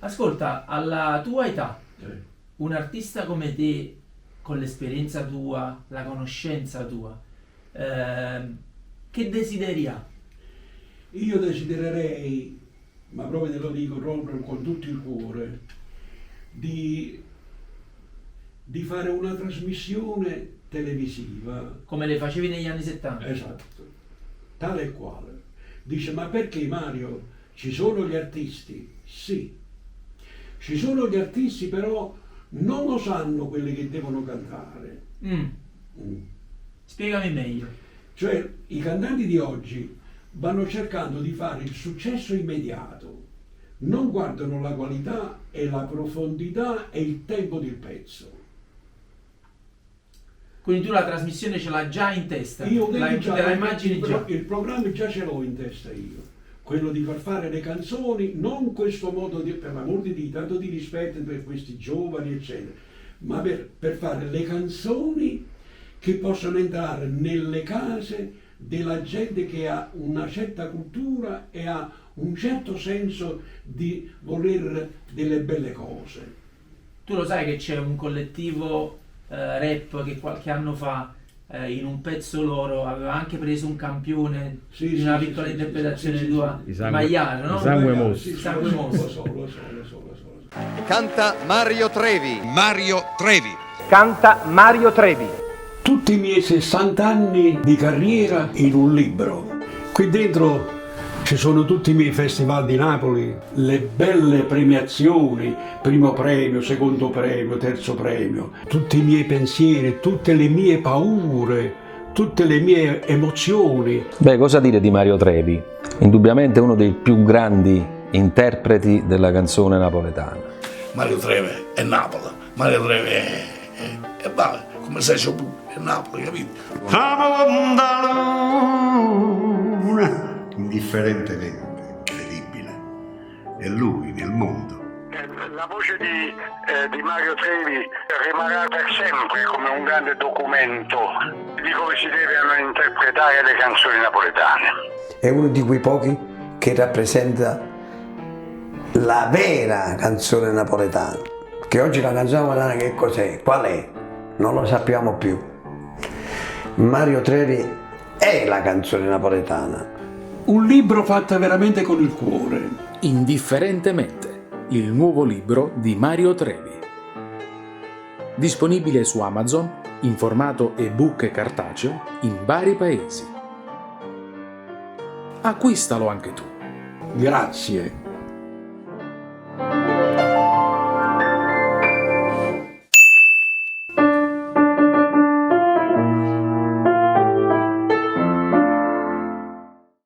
Ascolta, alla tua età, un artista come te, con l'esperienza tua, la conoscenza tua, che desideri ha? Io desidererei, ma proprio te lo dico proprio con tutto il cuore, di fare una trasmissione televisiva. Come le facevi negli anni 70? Esatto, tale e quale. Dice, ma perché Mario? Ci sono gli artisti? Sì, ci sono gli artisti, però non lo sanno quelli che devono cantare. Spiegami meglio. Cioè, i cantanti di oggi vanno cercando di fare il successo immediato, non guardano la qualità e la profondità e il tempo del pezzo. Quindi tu la trasmissione ce l'hai già in testa? Io te la immagini già? il programma già ce l'ho in testa io, quello di far fare le canzoni, non questo modo di, per l'amor di Dio, tanto di rispetto per questi giovani eccetera, ma per fare le canzoni che possano entrare nelle case della gente che ha una certa cultura e ha un certo senso di voler delle belle cose. Tu lo sai che c'è un collettivo rap che qualche anno fa in un pezzo loro aveva anche preso un campione di una piccola interpretazione tua, Maiano, no? Sangue Mosso. Sangue Mosso. Lo so. Canta Mario Trevi. Mario Trevi. Canta Mario Trevi. Tutti i miei 60 anni di carriera in un libro. Qui dentro ci sono tutti i miei festival di Napoli, le belle premiazioni, primo premio, secondo premio, terzo premio, tutti i miei pensieri, tutte le mie paure, tutte le mie emozioni. Beh, cosa dire di Mario Trevi? Indubbiamente uno dei più grandi interpreti della canzone napoletana. Mario Trevi è Napoli, Mario Trevi è vale, come sei su è Napoli, capito? Indifferentemente credibile, è lui nel mondo. La voce di Mario Trevi rimarrà per sempre come un grande documento di come si devono interpretare le canzoni napoletane. È uno di quei pochi che rappresenta la vera canzone napoletana, che oggi la canzone napoletana che cos'è? Qual è? Non lo sappiamo più. Mario Trevi è la canzone napoletana. Un libro fatto veramente con il cuore. Indifferentemente, il nuovo libro di Mario Trevi. Disponibile su Amazon in formato ebook e cartaceo in vari paesi. Acquistalo anche tu. Grazie.